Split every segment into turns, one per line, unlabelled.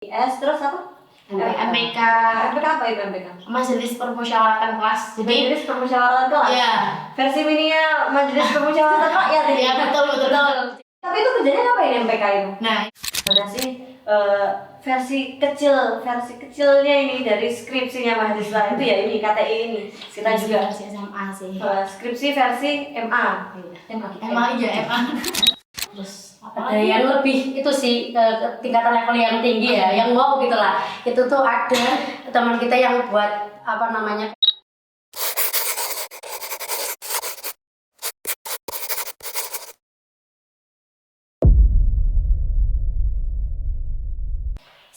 S terus apa?
MPK.
MPK apa itu MPK?
Majelis Permusyawaratan Kelas. Jadi
Majelis Permusyawaratan Kelas.
Iya.
Versi mininya Majelis Permusyawaratan Rakyat ini.
Iya, betul.
Tapi itu kerjanya ngapain MPK itu?
Nah,
Ada sih versi kecilnya ini dari skripsinya mahasiswa itu ya ini KTI ini. Kita juga
versi SMA sih.
skripsi versi MA.
MA. Terus
ada yang lebih itu sih tingkatan level yang tinggi ya, yang wow gitulah. Itu tuh ada teman kita yang buat apa namanya?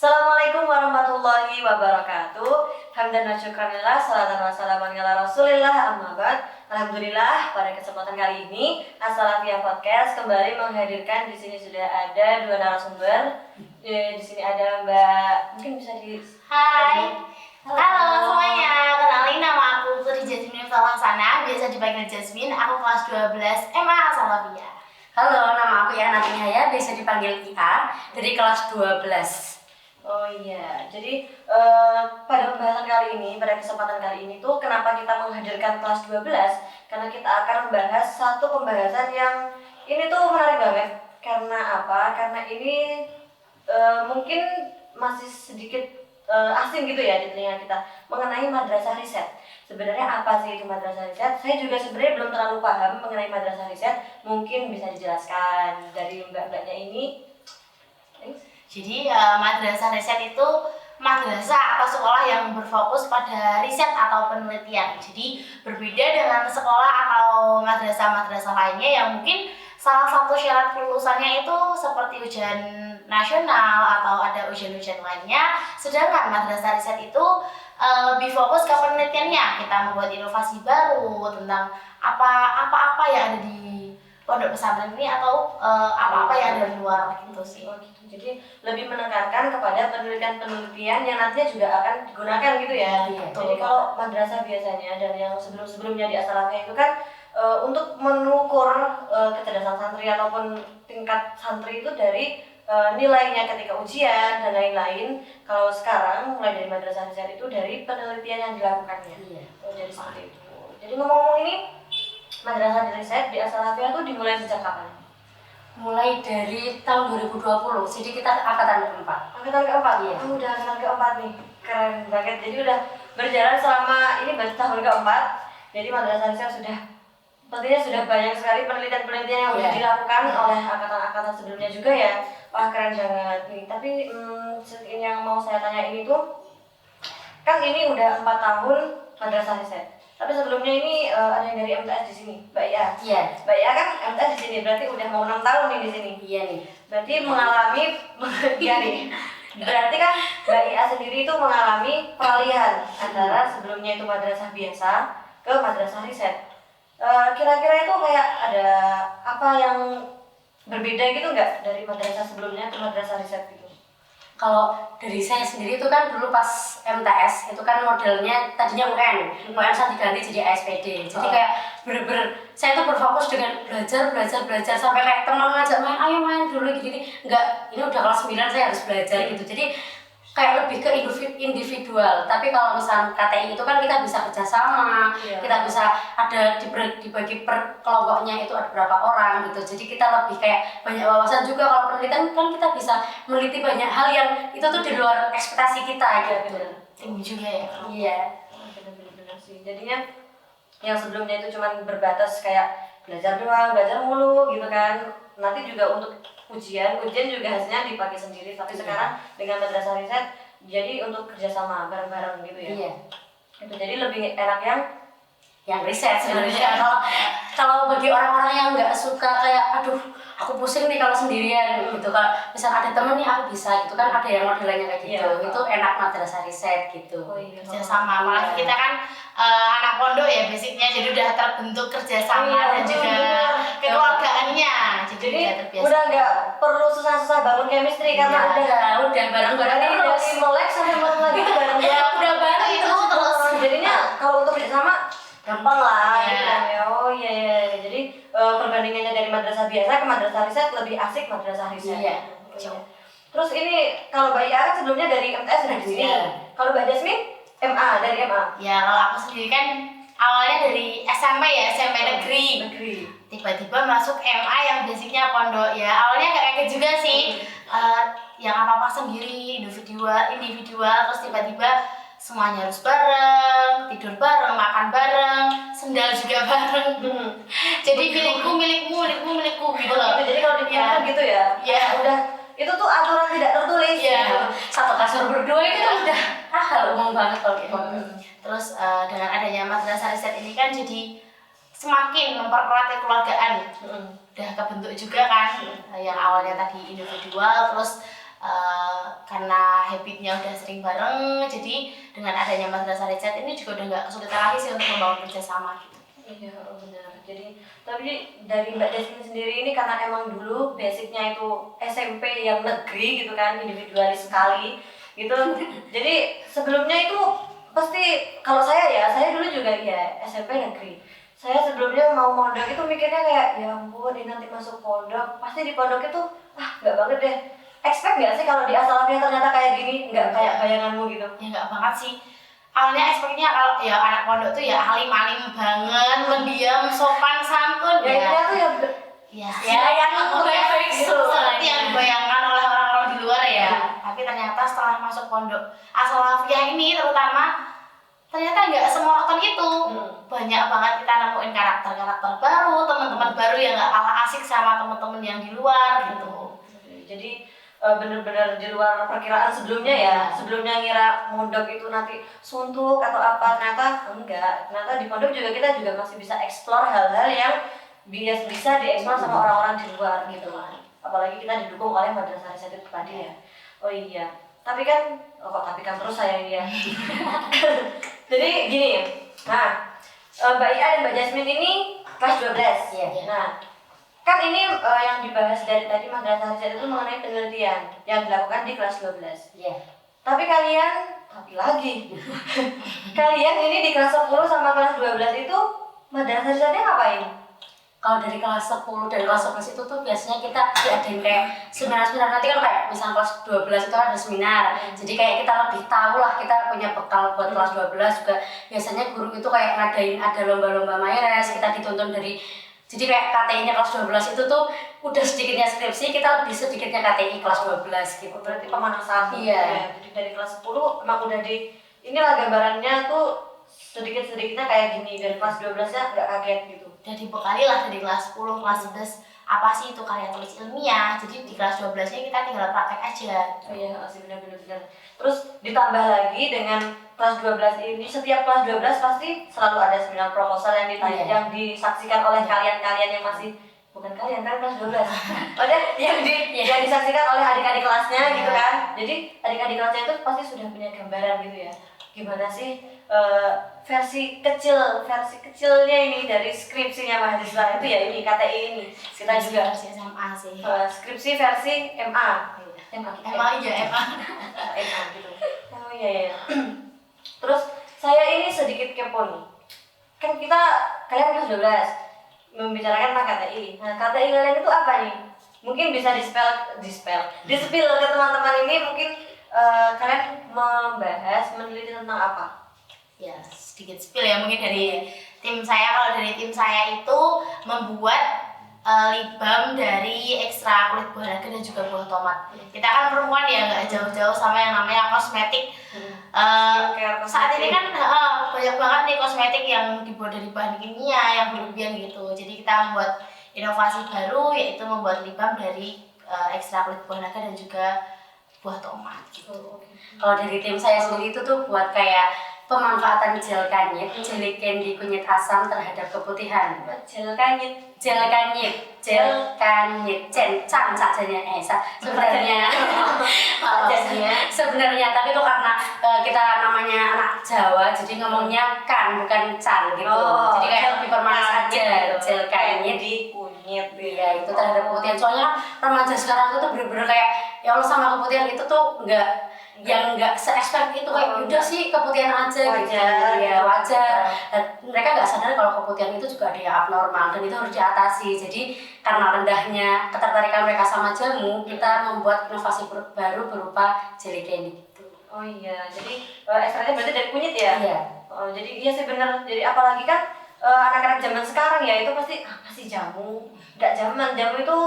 Assalamualaikum warahmatullahi wabarakatuh. Hamdan wa syukranillah, salatan wa salaman ala rasulillah, amma ba'd. Alhamdulillah, pada kesempatan kali ini As-Salafiyah Podcast kembali menghadirkan. Di sini sudah ada dua narasumber. Di sini ada Mbak, mungkin bisa di
Hai. Halo semuanya, kenalin nama aku Putri Jasmine Falangsana, biasa dipanggil Jasmine. Aku kelas 12 MA As-Salafiyah.
Halo, nama aku Yana Tinihaya, biasa dipanggil IA, dari kelas 12.
Oh iya, jadi pada pembahasan kali ini, pada kesempatan kali ini tuh kenapa kita menghadirkan kelas 12? Karena kita akan membahas satu pembahasan yang ini tuh menarik banget. Karena apa? Karena ini mungkin masih sedikit asing gitu ya di telinga kita, mengenai madrasah riset. Sebenarnya apa sih itu madrasah riset? Saya juga sebenarnya belum terlalu paham mengenai madrasah riset. Mungkin bisa dijelaskan dari mbak-mbaknya ini.
Jadi madrasah riset itu madrasah atau sekolah yang berfokus pada riset atau penelitian. Jadi berbeda dengan sekolah atau madrasah-madrasah lainnya yang mungkin salah satu syarat kelulusannya itu seperti ujian nasional atau ada ujian-ujian lainnya. Sedangkan madrasah riset itu lebih fokus ke penelitiannya. Kita membuat inovasi baru tentang apa-apa yang ada di pondok pesantren ini atau apa-apa yang ada di luar gitu sih.
Jadi lebih menekankan kepada penelitian-penelitian yang nantinya juga akan digunakan gitu ya.
Iya,
Jadi kalau madrasah biasanya dan yang sebelum-sebelumnya di As-Salafiyah itu kan untuk mengukur kecerdasan santri ataupun tingkat santri itu dari nilainya ketika ujian dan lain-lain. Kalau sekarang mulai dari madrasah riset itu dari penelitian yang dilakukannya.
Iya.
Jadi seperti itu. Jadi ngomong-ngomong ini, madrasah riset di As-Salafiyah itu dimulai sejak kapan?
Mulai dari tahun 2020, jadi kita angkatan keempat.
Angkatan keempat?
Iya.
Oh, udah angkatan keempat nih, keren banget. Jadi udah berjalan selama ini baru tahun keempat. Jadi madrasah riset sepertinya sudah banyak sekali penelitian-penelitian yang udah dilakukan oleh angkatan-angkatan sebelumnya juga ya. Wah, keren banget nih. Tapi yang mau saya tanya ini tuh, kan ini udah 4 tahun madrasah riset. Tapi sebelumnya ini ada yang dari MTS di sini, Mbak Ia.
Iya.
Mbak Ia kan MTS di sini, berarti udah mau 6 tahun nih di sini.
Iya nih.
Berarti mengalami ya nih. Berarti kan Mbak Ia sendiri itu mengalami peralihan antara sebelumnya itu madrasah biasa ke madrasah riset. Kira-kira itu kayak ada apa yang berbeda gitu nggak dari madrasah sebelumnya ke madrasah riset gitu?
Kalau dari saya sendiri itu kan dulu pas MTS itu kan modelnya tadinya UN saat diganti jadi ASPD. Jadi kayak bener-bener saya tuh berfokus dengan belajar sampai kayak teman ngajak main, ayo main dulu gini. Enggak, ini udah kelas 9 saya harus belajar gitu. Jadi kayak lebih ke individual. Tapi kalau misalnya KTI itu kan kita bisa kerjasama, kita bisa ada dibagi per kelompoknya itu ada berapa orang gitu. Jadi kita lebih kayak banyak wawasan juga. Kalau penelitian kan kita bisa meneliti banyak hal yang itu tuh di luar ekspektasi kita gitu.
Tinggi juga ya.
Iya.
Bener-bener sih. Jadinya yang sebelumnya itu cuma berbatas kayak belajar doang, belajar mulu gitu kan. Nanti juga untuk ujian juga hasilnya dipakai sendiri. Tapi sekarang dengan madrasah riset jadi untuk kerjasama bareng-bareng gitu ya.
Iya.
Itu jadi lebih enak
yang riset sebenarnya. Kalau bagi orang-orang yang nggak suka kayak aduh aku pusing nih kalau sendirian gitu, kalau misal ada temen nih aku bisa gitu kan, ada yang modelnya kayak gitu. Itu enak madrasah riset gitu.
Oh iya,
Kerjasama, apalagi kita kan anak pondok ya basicnya, jadi udah terbentuk kerjasama dan juga kekeluargaannya. Jadi
udah nggak perlu susah-susah bangun chemistry karena
udah bareng-bareng
dari melek sampai malam lagi itu bareng.
udah bareng itu terus.
Jadinya kalau untuk kerjasama gampang lah gitu kan ya. Oh iya. Jadi perbandingannya dari madrasah biasa ke madrasah riset lebih asik madrasah riset.
Iya.
Terus ini kalau Mbak Ia kan sebelumnya dari MTS dari sini.
Iya.
Kalau Mbak Jasmine MA dari MA.
Ya kalau aku sendiri kan awalnya dari SMP ya, SMP negeri.
Negeri.
Tiba-tiba masuk MA yang basicnya pondok ya. Awalnya gak kaget juga sih. Yang apa-apa sendiri, individual, terus tiba-tiba semuanya harus bareng, tidur bareng, makan bareng, sendal juga bareng. Jadi milikku gitu loh.
Jadi kalau dibilang gitu ya.
Iya.
Udah itu tuh aturan tidak tertulis.
Iya.
Gitu.
Satu kasur berdua itu tuh udah hal umum banget kalau gitu.
Terus dengan adanya madrasah riset ini kan jadi semakin mempererat kekeluargaan. Udah kebentuk juga kan yang awalnya tadi individual, terus karena habitnya udah sering bareng, jadi dengan adanya madrasah riset ini juga udah nggak kesulitan lagi sih untuk membangun kerjasama gitu.
Iya benar. Jadi tapi dari Mbak Jasmine sendiri ini karena emang dulu basicnya itu SMP yang negeri gitu kan, individualis sekali gitu. Jadi sebelumnya itu pasti kalau saya dulu juga ya SMP negeri. Saya sebelumnya mau mondok itu mikirnya kayak ya ampun ini nanti masuk pondok pasti di pondok itu nggak banget deh. Expect nggak sih kalau di As-Salafiyah ternyata kayak gini, nggak kayak bayanganmu gitu?
Ya nggak banget sih. Awalnya expect-nya kalau ya anak pondok tuh ya alim-alim banget, pendiam, sopan santun
Ya
ya.
itu ya
yang
seperti yang dibayangkan oleh orang-orang di luar ya. Tapi ternyata setelah masuk pondok As-Salafiyah ini ternyata nggak semonoton itu. Banyak banget kita nemuin karakter-karakter baru, teman-teman baru yang nggak kalah asik sama teman-teman yang di luar gitu.
Jadi bener-bener di luar perkiraan sebelumnya ya. Sebelumnya ngira mondok itu nanti suntuk atau apa, ternyata enggak. Ternyata di pondok juga kita juga masih bisa explore hal-hal yang bisa dieksplor sama orang-orang di luar gitu. Apalagi kita didukung oleh madrasah riset itu tadi ya. Oh iya. Tapi kan terus saya ini ya. Jadi gini. Nah, Mbak Ia dan Mbak Jasmine ini kelas 12.
Iya.
Nah, kan ini yang dibahas dari tadi madrasah riset itu mengenai penelitian yang dilakukan di kelas 12.
Iya.
Tapi kalian ini di kelas 10 sama kelas 12 itu madrasah risetnya ngapain?
Kalau dari kelas 10 dan kelas 11 itu tuh biasanya kita diadain kayak seminar-seminar. Nanti kan kayak misalnya kelas 12 itu ada seminar. Jadi kayak kita lebih tahu lah, kita punya bekal buat kelas 12 juga. Biasanya guru itu kayak ngadain ada lomba-lomba Mayres, kita dituntun dari. Jadi kayak KTI-nya kelas 12 itu tuh udah sedikitnya skripsi, kita lebih sedikitnya KTI kelas 12 gitu.
Berarti pemanasan.
Iya.
Ya, jadi dari kelas 10 emang udah inilah gambarannya tuh sedikit-sedikitnya kayak gini. Dari kelas 12-nya nggak kaget gitu.
Udah dibekali lah dari kelas 10, kelas 11 apa sih itu karya tulis ilmiah. Jadi di kelas 12-nya kita tinggal praktek aja.
Oh iya, sih benar. Terus ditambah lagi dengan kelas 12 ini, setiap kelas 12 pasti selalu ada seminar proposal yang yang disaksikan oleh kalian-kalian yang masih bukan kalian kan kelas 12. Ada yang disaksikan oleh adik-adik kelasnya gitu kan. Jadi adik-adik kelasnya itu pasti sudah punya gambaran gitu ya. Gimana sih versi kecilnya ini dari skripsinya mahasiswa itu ya ini KTI ini. Kita juga
versi SMA sih.
Skripsi versi MA.
MA
gitu. Oh iya. Terus saya ini sedikit kepo nih. Kan kalian kelas 12 membicarakan tentang KTI. Nah, KTI kalian itu apa nih? Mungkin bisa di-spill ke teman-teman ini mungkin kalian meneliti tentang apa?
Ya, sedikit spill ya mungkin dari tim saya. Kalau dari tim saya itu membuat libam dari ekstra kulit buah naga dan juga buah tomat. Kita kan perempuan ya, nggak jauh-jauh sama yang namanya kosmetik. Saat ini kan banyak banget nih kosmetik yang dibuat dari bahan kimia yang berlebihan gitu. Jadi kita membuat inovasi baru, yaitu membuat libam dari ekstra kulit buah naga dan juga buah tomat gitu.
Kalau dari tim saya sendiri itu tuh buat kayak pemanfaatan gel kanyit, gel candy kunyit asam terhadap keputihan.
Gel kanyit,
can sebenarnya tapi itu karena kita namanya anak Jawa jadi ngomongnya kan bukan can gitu. Jadi kayak lebih permanis aja gel kanyit
di kunyit.
Ya itu terhadap keputihan. Soalnya remaja sekarang itu tuh bener-bener kayak ya Allah sama keputihan itu tuh yang nggak se-expect itu kayak udah sih keputihan aja gitu ya wajar. Dan mereka nggak sadar kalau keputihan itu juga ada yang abnormal dan itu harus diatasi. Jadi karena rendahnya ketertarikan mereka sama jamu, kita membuat inovasi baru berupa jelly candy gitu.
Oh iya, jadi ekstraknya berarti dari kunyit ya?
Iya.
Oh, jadi iya sih bener. Jadi apalagi kan anak-anak zaman sekarang ya itu pasti apa sih jamu? Nggak zaman, jamu itu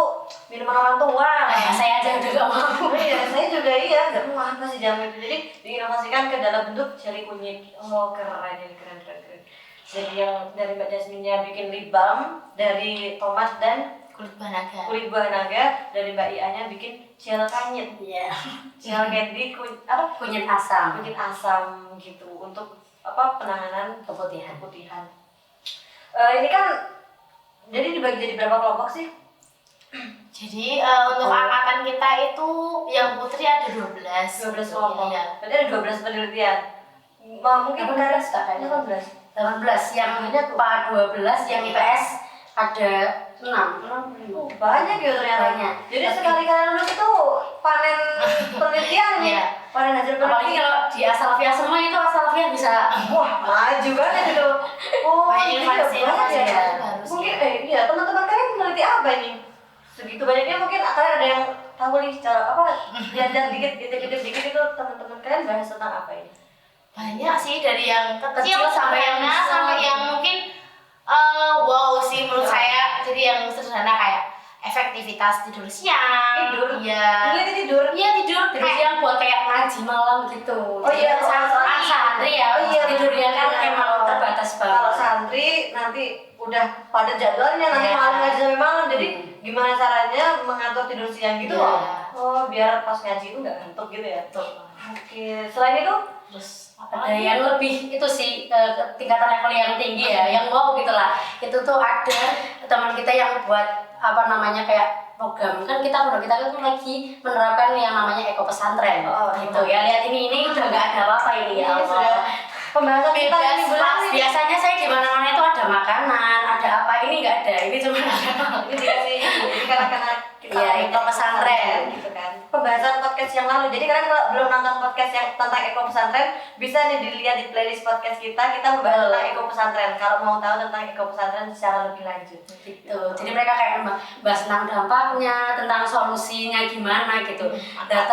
minuman orang tua.
Saya aja udah gak mau.
Oh iya, saya juga iya, nggak mau apa sih jamu itu. Jadi diinovasikan ke dalam bentuk jelly kunyit. Oh keren ini, keren. Jadi yang dari Mbak Jasmine-nya bikin lip balm dari tomat dan kulit buah naga, dari Mbak Ia-nya bikin gel kanyit.
Iya.
Gel candy
Kunyit asam.
kunyit asam gitu untuk penanganan
Keputihan.
Ini kan jadi dibagi jadi berapa kelompok sih?
Jadi untuk angkatan kita itu yang putri ada 12
kelompok.
Iya.
Berarti ada 12 penelitian. Mungkin
18 kayaknya. 18 yang IPA 12, yang IPS ada 6.
Banyak ya ternyata.
Banyak.
Jadi sekali kalian lulus itu panen penelitian nih.
Iya.
Panen hasil
Apalagi
penelitian.
kalau di Asalvia semua itu Asalvia bisa
Wah, maju banget itu. Oh,
Banyak
iya,
inovasi
banyak ya.
ya, harus
Mungkin iya, teman-teman kalian meneliti apa ini? Segitu banyaknya mungkin kalian ada yang tahu nih cara lihat dikit itu teman-teman kalian bahas tentang apa ini?
banyak sih, dari yang kecil
Kecil sampai
sampai
yang
yang
besar.
sampai yang mungkin wow sih menurut saya. Jadi yang sederhana kayak efektivitas tidur siang.
Tidur?
Iya.
Tidur?
Iya tidur.
terus yang buat kayak ngaji malam gitu.
Oh iya,
Kan santri ya.
Oh iya,
tidurnya kan
benar.
emang terbatas banget.
Kalau santri nanti udah pada jadwalnya nanti
Iya.
malam ngaji sampai malam, jadi gimana caranya mengatur tidur siang gitu
Iya.
loh? Oh, biar pas ngaji itu nggak ngantuk gitu ya?
Betul.
Oke, selain itu
Terus
Ada yang lebih itu sih tingkatan level yang tinggi ya, yang wow gitu lah. Itu tuh ada teman kita yang buat kayak program, kan kita kan lagi menerapkan yang namanya eko pesantren. Gitu ya, lihat ini udah nggak ada apa-apa ini ya
ini sudah
Allah.
pembahasan kita
Bebas,
ini bulan ini.
Biasanya saya di mana-mana itu ada makanan, ada apa, ini nggak ada, ini cuma
Ini dikasih jadi karena kita
Iya, eko pesantren
gitu kan. Pembahasan podcast yang lalu. Jadi kalian kalau belum nonton podcast yang tentang eko pesantren, bisa nih dilihat di playlist podcast kita membahas tentang eko pesantren. Kalau mau tahu tentang eko pesantren secara lebih lanjut.
gitu. Jadi mereka kayak bahas tentang dampaknya, tentang solusinya gimana gitu. Dan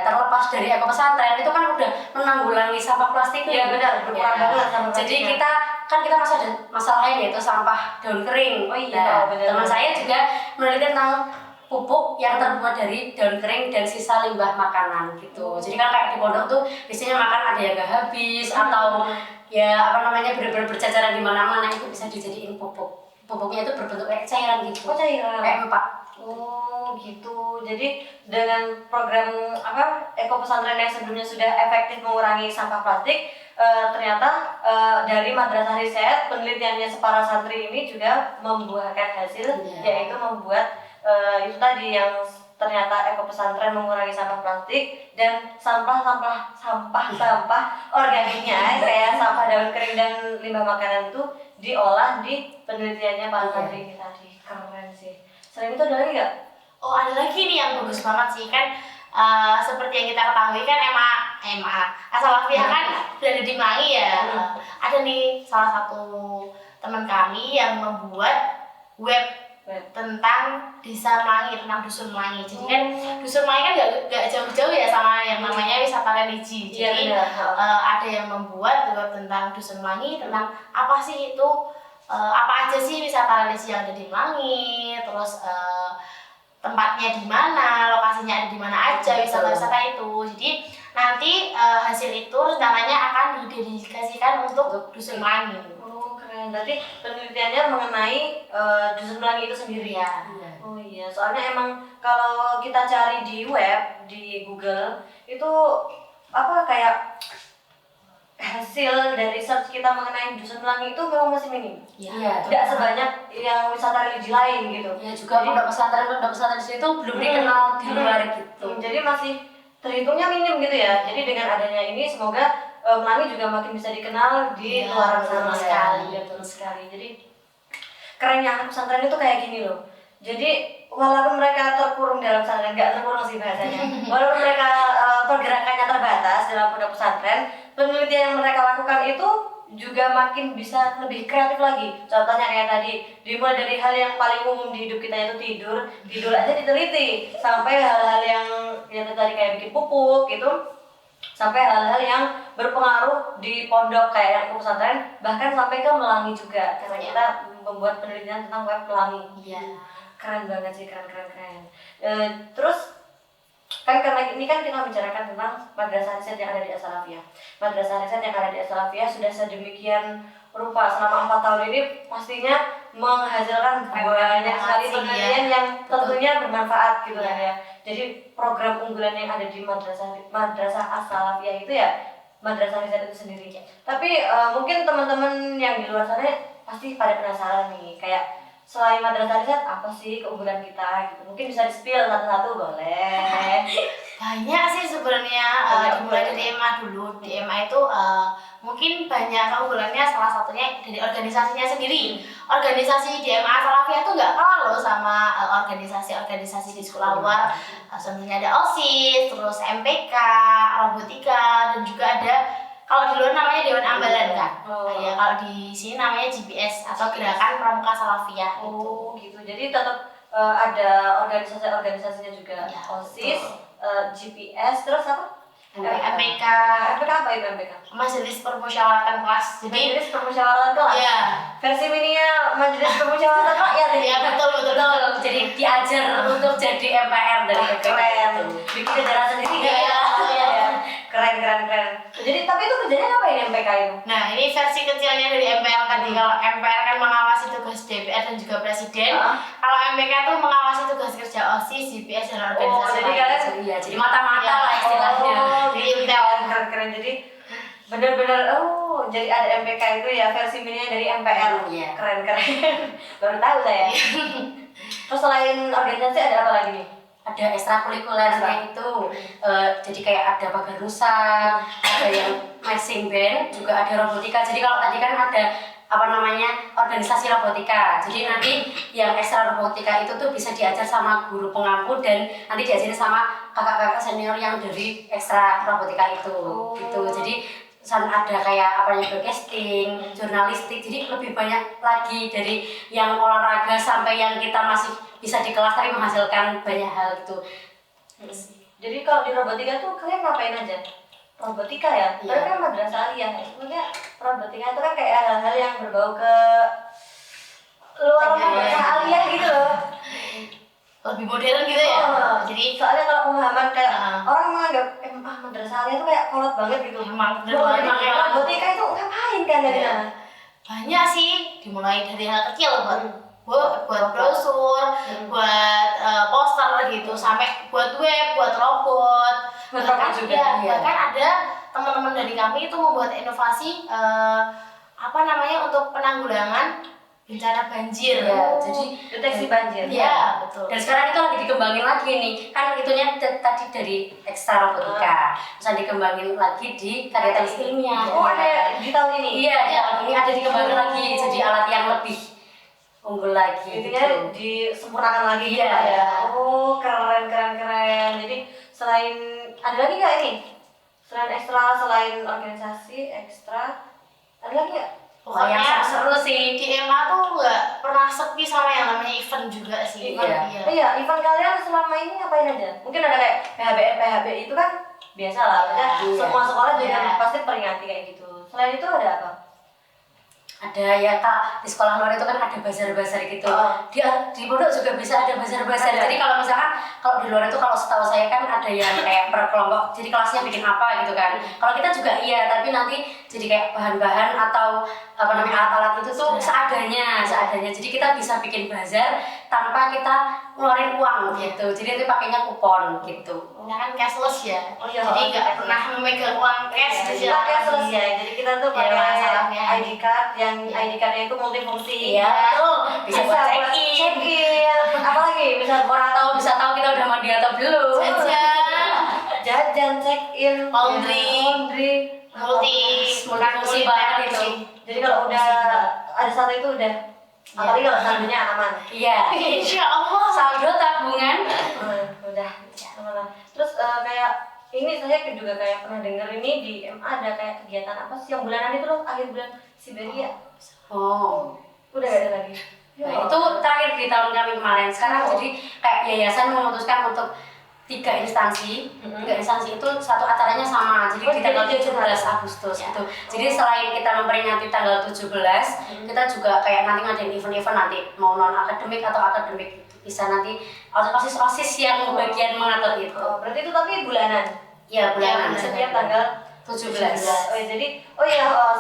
terlepas dari eko pesantren itu kan udah menanggulangi sampah plastik.
Iya benar, berkurang banget sama
Jadi
plastiknya.
kita masih ada masalah lain yaitu sampah daun kering.
Oh iya, benar.
Teman saya juga meneliti tentang pupuk yang terbuat dari daun kering dan sisa limbah makanan gitu. Jadi kan kayak di pondok tuh biasanya makan ada yang gak habis atau ya benar-benar berceceran di mana-mana, itu bisa dijadiin pupuk. Pupuknya itu berbentuk kayak cairan gitu.
Oh, cairan.
Kayak empat.
Oh gitu. Jadi dengan program eko pesantren yang sebelumnya sudah efektif mengurangi sampah plastik, ternyata dari madrasah riset penelitiannya para santri ini juga membuahkan hasil, yaitu membuat itu tadi yang ternyata eko pesantren mengurangi sampah plastik dan sampah organiknya kayak sampah daun kering dan limbah makanan itu diolah di penelitiannya para santri ini tadi. Keren sih. Selain itu ada lagi nggak?
Oh ada lagi nih yang bagus banget sih kan, seperti yang kita ketahui kan MA Asalvia kan berada di Melangi ya. Ada nih salah satu teman kami yang membuat web tentang desa Melangi, tentang dusun Melangi. Jadi kan dusun Melangi kan gak jauh-jauh ya sama yang namanya wisata religi. Jadi ada yang membuat web tentang dusun Melangi, tentang apa sih itu, apa aja sih wisata religi yang ada di Melangi, terus tempatnya di mana, lokasinya ada di mana aja wisata-wisata itu. Jadi nanti hasil itu rencananya akan didedikasikan untuk dusun Melangi.
Oh keren, berarti penelitiannya mengenai dusun Melangi itu sendiri ya? Oh iya, soalnya emang kalau kita cari di web, di Google itu kayak hasil dari search kita mengenai dusun Melangi itu memang masih minim.
Iya.
Tidak sebanyak yang wisata religi lain gitu.
Ya juga pondok pesantren di situ belum dikenal di luar gitu.
Jadi masih terhitungnya minim gitu ya. Jadi dengan adanya ini semoga Melangi juga makin bisa dikenal di luar sana sekali. Betul sekali. Jadi kerennya anak pesantren itu kayak gini loh. Jadi walaupun mereka terkurung dalam pesantren, nggak terkurung sih bahasanya. Walaupun mereka pergerakannya terbatas dalam pondok pesantren, penelitian yang mereka lakukan itu juga makin bisa lebih kreatif lagi. Contohnya kayak tadi, dimulai dari hal yang paling umum di hidup kita itu tidur aja diteliti, sampai hal-hal yang tadi kayak bikin pupuk gitu, sampai hal-hal yang berpengaruh di pondok kayak yang ke pesantren, bahkan sampai ke melangi juga, karena kita membuat penelitian tentang web pelangi.
Iya.
Keren banget sih, keren. Terus kan karena ini kan kita bicarakan tentang madrasah riset yang ada di As-Salafiyah. Madrasah riset yang ada di As-Salafiyah sudah sedemikian rupa selama 4 tahun ini pastinya menghasilkan banyak sekali penelitian yang tentunya bermanfaat gitu kan ya. Jadi program unggulan yang ada di madrasah As-Salafiyah itu ya madrasah riset itu sendiri. Tapi mungkin teman-teman yang di luar sana pasti pada penasaran nih, kayak selain madrasah riset apa sih keunggulan kita gitu? Mungkin bisa di-spill satu-satu boleh.
Banyak sih sebenarnya, dimulai dari EMA dulu. Di EMA itu mungkin banyak keunggulannya, salah satunya dari organisasinya sendiri. Organisasi di EMA Salafiyah itu nggak kalah loh sama organisasi-organisasi di sekolah luar. Sebenarnya ada OSIS, terus MPK, robotika, dan juga ada kalau di luar namanya Dewan Ambalan kan. Ya, kalau di sini namanya GPS atau Gerakan Pramuka Salafiyah.
Gitu. Jadi tetap ada organisasi-organisasinya juga.
Ya,
OSIS, GPS, terus apa?
MPK.
MPK apa itu MPK?
Majelis Permusyawaratan Kelas. Jadi
Majelis Permusyawaratan Kelas.
ya,
Versi mininya Majelis Permusyawaratan Rakyat ini.
ya betul.
Jadi diajar untuk jadi MPR dari MPR.
Keren. Bikin ajaran sendiri ya. Keren. Jadi tapi itu kerjanya ngapain MPK itu?
Nah, ini versi kecilnya dari MPR tadi. Kalau MPR kan mengawasi tugas DPR dan juga Presiden. Kalau MPK tuh mengawasi tugas kerja OSIS, GPS, dan organisasi
jadi
lain.
kalian
Jadi mata-mata lah istilahnya.
Di Intel.
Keren. Jadi bener-bener jadi ada MPK itu ya versi mininya dari MPR.
Iya.
Keren. Baru tahu saya. Terus selain organisasi ada apa lagi nih?
Ada ekstrakurikuler kayak itu, jadi kayak ada pagar rusak, ada yang marching band, juga ada robotika. Jadi kalau tadi kan ada organisasi robotika. Jadi nanti yang ekstra robotika itu tuh bisa diajar sama guru pengampu dan nanti diajarin sama kakak-kakak senior yang dari ekstra robotika itu. Gitu. Jadi ada kayak broadcasting, jurnalistik, jadi lebih banyak lagi dari yang olahraga sampai yang kita masih bisa di kelas tapi menghasilkan banyak hal gitu.
Jadi kalau di robotika tuh kalian ngapain aja? Robotika ya?
Iya.
Tapi kan madrasah aliyah ya? Sebenarnya robotika itu kan kayak hal-hal yang berbau ke luar madrasah aliyah gitu loh.
Lebih modern gitu ya. Jadi
Soalnya kalau pemahaman kayak orang menganggap madrasah aliyah tuh kayak kolot banget gitu.
emang
Robotika itu ngapain kan dari sana?
banyak sih, dimulai dari hal kecil buat brosur, buat poster gitu, sampai buat web, buat robot. Bahkan bahkan ada teman-teman dari kami itu membuat inovasi untuk penanggulangan bencana banjir.
Jadi
Deteksi banjir.
Iya, betul.
Dan sekarang itu lagi dikembangin lagi nih, kan itunya tadi dari ekstra robotika, terus dikembangin lagi di karya tulis ilmiah.
Ada di tahun ini?
Iya, di tahun ini ada dikembangin lagi, jadi alat yang lebih unggul lagi.
Intinya disempurnakan lagi
Iya.
gitu ya. Keren. Jadi selain ada lagi nggak ini? Selain ekstra, selain organisasi ekstra, ada lagi nggak?
Yang
Pokoknya
seru sih.
di EMA tuh nggak pernah sepi sama yang namanya event juga sih.
Iya, event kalian selama ini ngapain aja? Mungkin ada kayak PHB itu kan biasa lah, semua sekolah juga pasti peringati kayak gitu. Selain itu ada apa?
Ada ya Kak, di sekolah luar itu kan ada bazar-bazar gitu. Di pondok juga bisa ada bazar-bazar. Jadi kalau misalkan di luar itu kalau setahu saya kan ada yang kayak per kelompok, jadi kelasnya bikin apa gitu kan. Kalau kita juga iya, tapi nanti jadi kayak bahan-bahan atau alat-alat itu tuh seadanya. Jadi kita bisa bikin bazar tanpa kita ngeluarin uang gitu. Jadi nanti pakainya kupon gitu.
Ya kan cashless ya.
Iya,
Jadi nggak pernah memegang uang cash di
Cashless ya. Jadi kita tuh pakai ID card yang ID cardnya itu multifungsi.
Iya, betul. Bisa buat check-in.
Apalagi bisa orang tahu
Bisa tahu kita udah mandi atau belum.
jajan, check-in,
laundry,
multifungsi banget itu.
Jadi kalau udah ada satu itu udah, apalagi kalau saldonya aman.
Iya.
Insya Allah.
Saldo tabungan.
Udah aman. Terus kayak ini saya juga kayak pernah denger ini di MA ada kayak kegiatan apa sih yang bulanan itu loh, akhir bulan Siberia.
Oh.
Udah gak ada lagi.
Nah, itu terakhir di tahun kami kemarin. Sekarang jadi kayak yayasan memutuskan untuk 3 instansi itu satu acaranya sama, jadi di tanggal 17 Agustus itu. Jadi selain kita memperingati tanggal 17, kita juga kayak nanti ngadain event-event nanti mau non akademik atau akademik gitu. Bisa nanti osis yang bagian mengatur itu.
Oh, berarti itu tapi bulanan.
Ya bulanan.
Setiap tanggal
17.
Oh ya, jadi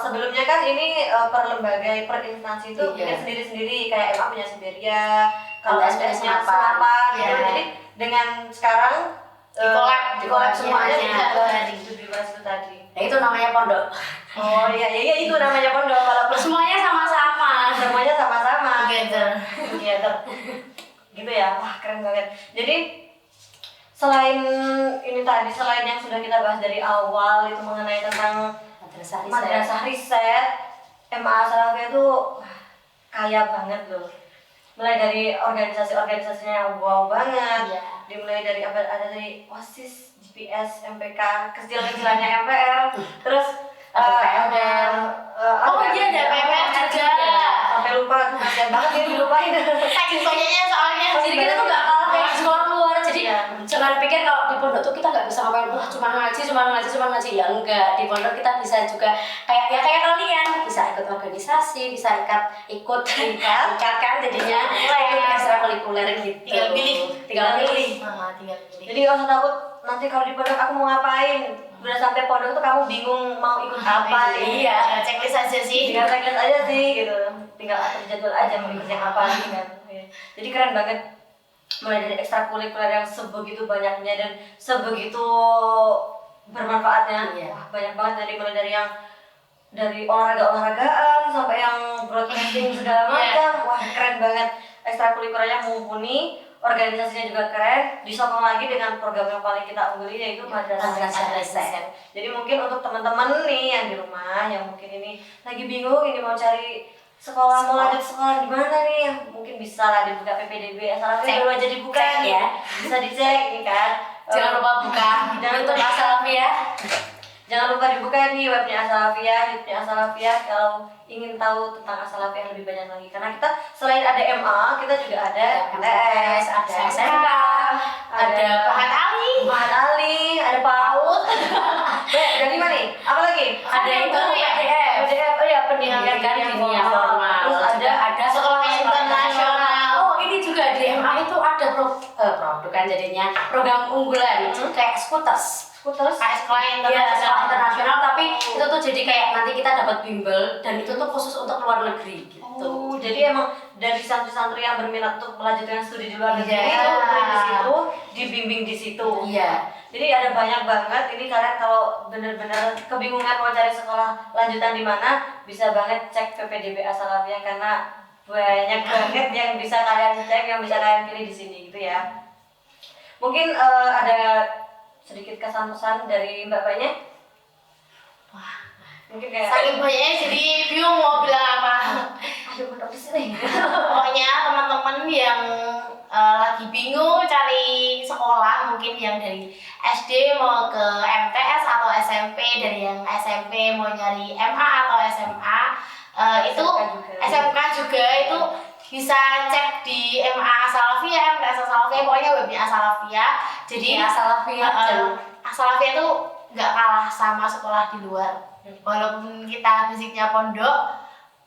sebelumnya kan ini per lembaga per instansi itu bikin sendiri-sendiri, kayak MA punya Siberia, kalau SPS-nya Senapan gitu. Jadi dengan sekarang di collab semuanya di Bibras itu tadi.
Nah, itu namanya pondok.
Oh iya itu namanya pondok, walaupun
Semuanya sama-sama.
semuanya sama-sama.
Together.
Gitu ya. Wah, keren banget. Jadi selain ini tadi, selain yang sudah kita bahas dari awal itu mengenai tentang madrasah riset, MA As-Salafiyah itu kaya banget loh. Mulai dari organisasi-organisasinya yang wow banget, dimulai dari ada dari OSIS, GPS, MPK, kecil-kecilannya MPR, terus
ada
ada PMR juga.
Sampai lupa, kasihan banget dia dilupain.
Saking banyaknya soalnya.
Jadi kita tuh gak kalah kayak di sekolah luar. Jadi jangan pikir kalau di pondok tuh kita gak bisa ngapain, wah cuma ngaji. Ya enggak, di pondok kita bisa juga kayak kalian bisa ikut organisasi, bisa ikut kan jadinya ikut ekstrakurikuler gitu.
Tinggal pilih.
Jadi gak usah takut nanti kalau di pondok aku mau ngapain. Udah sampai pondok tuh kamu bingung mau ikut apa.
Iya, checklist aja sih.
Tinggal checklist aja sih gitu. Tinggal atur jadwal aja mau ikut yang apa gitu kan. Jadi keren banget. Mulai dari ekstrakurikuler yang sebegitu banyaknya dan sebegitu bermanfaatnya. Wah, banyak banget mulai dari olahragaan sampai yang broadcasting segala macam. Wah, keren banget. Ekstrakurikulernya mumpuni, organisasinya juga keren, disokong lagi dengan program yang paling kita ungguli yaitu madrasah riset. Jadi mungkin untuk teman-teman nih yang di rumah yang mungkin ini lagi bingung ini mau cari sekolah mau lanjut sekolah di mana nih, mungkin bisa lah dibuka PPDB As-Salafiyah baru aja dibuka
ya.
Bisa dicek nih kan.
Jangan lupa buka YouTube As-Salafiyah.
Jangan lupa dibuka nih webnya As-Salafiyah kalau ingin tahu tentang As-Salafiyah lebih banyak lagi. Karena kita selain ada MA, kita juga ada MTS, ada SMK, ada
Bahan Ali,
ada PAUD. Dari mana nih? Apa lagi?
Ada itu
PDF. Oh ya, pendidikan
dunia formal.
Terus ada
sekolah internasional.
Oh, ini juga di MA itu ada produk kan jadinya program unggulan kayak scooters
kayak sekolah
sekolah internasional, tapi itu tuh jadi kayak nanti kita dapat bimbel dan itu tuh khusus untuk luar negeri gitu.
Oh, jadi emang dari santri-santri yang berminat untuk melanjutkan studi di luar negeri
Iya.
itu di situ, dibimbing di situ.
Iya.
Jadi ada banyak banget. Ini kalian kalau benar-benar kebingungan mau cari sekolah lanjutan di mana, bisa banget cek PPDB As-Salafiyah karena banyak banget yang bisa kalian cek, yang bisa kalian pilih di sini gitu ya. Mungkin ada sedikit kesan-pesan dari mbak-mbaknya.
Wah,
Mungkin kayak
saking banyaknya jadi bingung mau bilang apa.
ayo pondok di sini.
Pokoknya teman-teman yang lagi bingung cari sekolah, mungkin yang dari SD mau ke MTS atau SMP, dari yang SMP mau nyari MA atau SMA, itu SMK juga itu bisa cek di MA As-Salafiyah, MTS As-Salafiyah, pokoknya webnya As-Salafiyah. Jadi As-Salafiyah itu nggak kalah sama sekolah di luar. Walaupun kita basicnya pondok,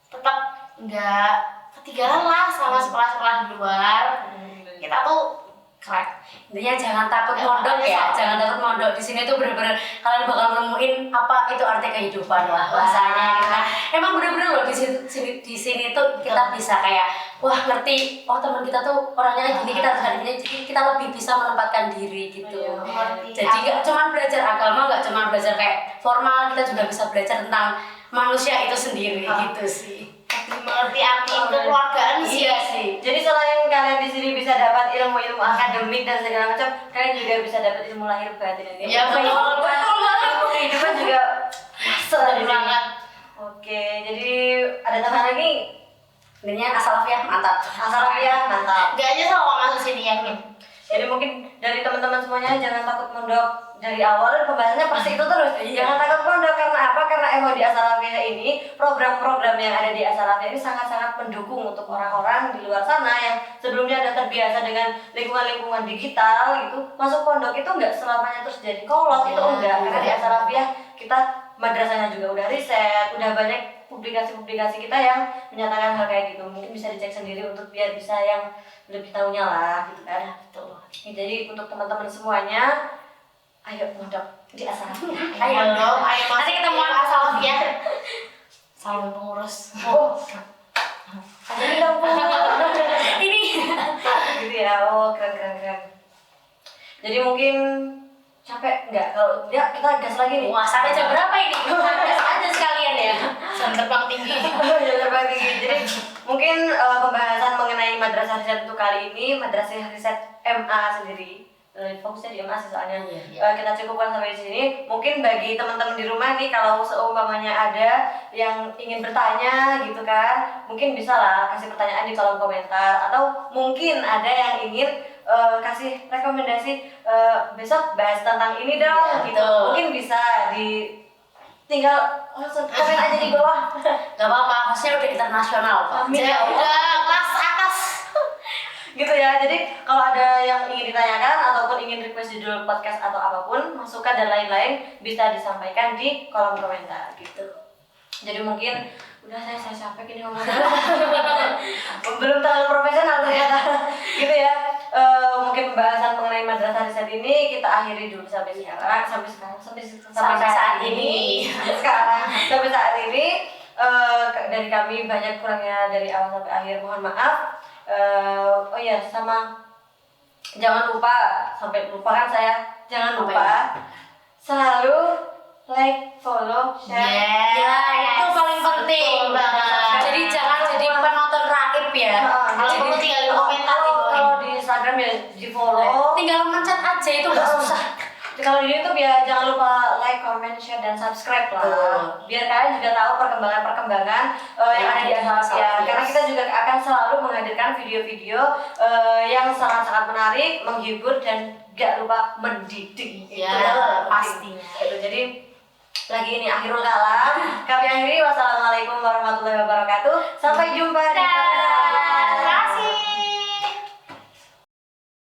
tetap nggak ketinggalan lah sama sekolah-sekolah di luar. Kita tuh keren.
Intinya jangan takut mondok ya, jangan takut mondok. Di sini tuh bener-bener kalian bakal nemuin apa itu arti kehidupan lah bahasanya. Kita emang bener-bener loh di sini tuh kita bisa kayak wah ngerti, oh teman kita tuh orangnya kayak gini, kita harus kayak gini, jadi kita lebih bisa menempatkan diri gitu. Jadi nggak cuma belajar agama, nggak cuma belajar kayak formal, kita juga bisa belajar tentang manusia itu sendiri gitu sih.
Mengerti arti kekeluargaan sih.
Iya sih.
Jadi selain kalian di sini bisa dapat ilmu-ilmu akademik dan segala macam, kalian juga bisa dapat ilmu lahir batin ini.
Ya betul banget.
Ilmu kehidupan juga masuk di sini.
Banget.
Oke, jadi ada tambahan lagi?
Intinya As-Salafiyah mantap.
As-Salafiyah mantap.
Gak aja sama masuk sini yakin.
Jadi mungkin dari teman-teman semuanya jangan takut mondok dari awal, pembahasannya pasti itu terus. Jangan takut mondok karena apa? Karena emang di As-Salafiyah ini program-program yang ada di As-Salafiyah ini sangat-sangat mendukung untuk orang-orang di luar sana yang sebelumnya ada terbiasa dengan lingkungan-lingkungan digital gitu. Masuk pondok itu enggak selamanya terus jadi kolot, itu enggak. Karena di As-Salafiyah kita madrasahnya juga udah riset, udah banyak publikasi-publikasi kita yang menyatakan hal kayak gitu. Mungkin bisa dicek sendiri untuk biar bisa yang lebih tahunya lah gitu kan.
Betul.
Jadi untuk teman-teman semuanya, ayo mondok di As-Salafiyah.
Ayo dong, ayo
Nanti
masuk
ketemuan
ke As-Salafiyah. Salam pengurus.
Oh, ada dong Bu.
Ini
Gitu ya. Oh, keren. Jadi mungkin capek nggak kalau ya kita gas lagi nih.
wah sampai jam berapa ini? Gas aja sekalian ya.
Jam terbang tinggi.
Ya terbang tinggi. Jadi mungkin pembahasan mengenai madrasah riset untuk kali ini madrasah riset MA sendiri. Fokusnya di MA sih soalnya. Kita cukupkan sampai di sini. Mungkin bagi teman-teman di rumah nih kalau seumpamanya ada yang ingin bertanya gitu kan, mungkin bisa lah kasih pertanyaan di kolom komentar atau mungkin ada yang ingin kasih rekomendasi besok bahas tentang ini dong
Iya,
gitu.
betul.
Mungkin bisa tinggal langsung komen aja di bawah.
Gak apa-apa, hostnya udah internasional kok.
Amin ya Allah.
Udah kelas atas.
Gitu ya. Jadi kalau ada yang ingin ditanyakan ataupun ingin request judul podcast atau apapun, masukan dan lain-lain bisa disampaikan di kolom komentar gitu. Jadi mungkin udah saya capek ini ngomongnya. Belum terlalu profesional ternyata. Gitu ya. Mungkin pembahasan mengenai madrasah riset ini kita akhiri dulu sampai saat ini. Sampai saat ini dari kami banyak kurangnya dari awal sampai akhir, mohon maaf. Oh ya, sama jangan lupa, sampai lupa kan saya, jangan lupa selalu like, follow, share.
Ya, itu paling penting
Betul banget.
Jadi jangan jadi penonton raib ya.
Kalau perlu tinggal di komentar di bawah.
Kalau di Instagram ya di follow.
Tinggal mencet aja itu nggak susah.
Kalau di YouTube ya jangan lupa like, comment, share, dan subscribe lah.
Betul.
Biar kalian juga tahu perkembangan-perkembangan yang ada di As-Salafiyah. Karena kita juga akan selalu menghadirkan video-video yang sangat-sangat menarik, menghibur, dan gak lupa mendidik.
Ya,
Itu yang penting.
pastinya.
Gitu. Jadi lagi ini akhirul kalam. Kami akhiri, wassalamualaikum warahmatullahi wabarakatuh. Sampai jumpa di podcast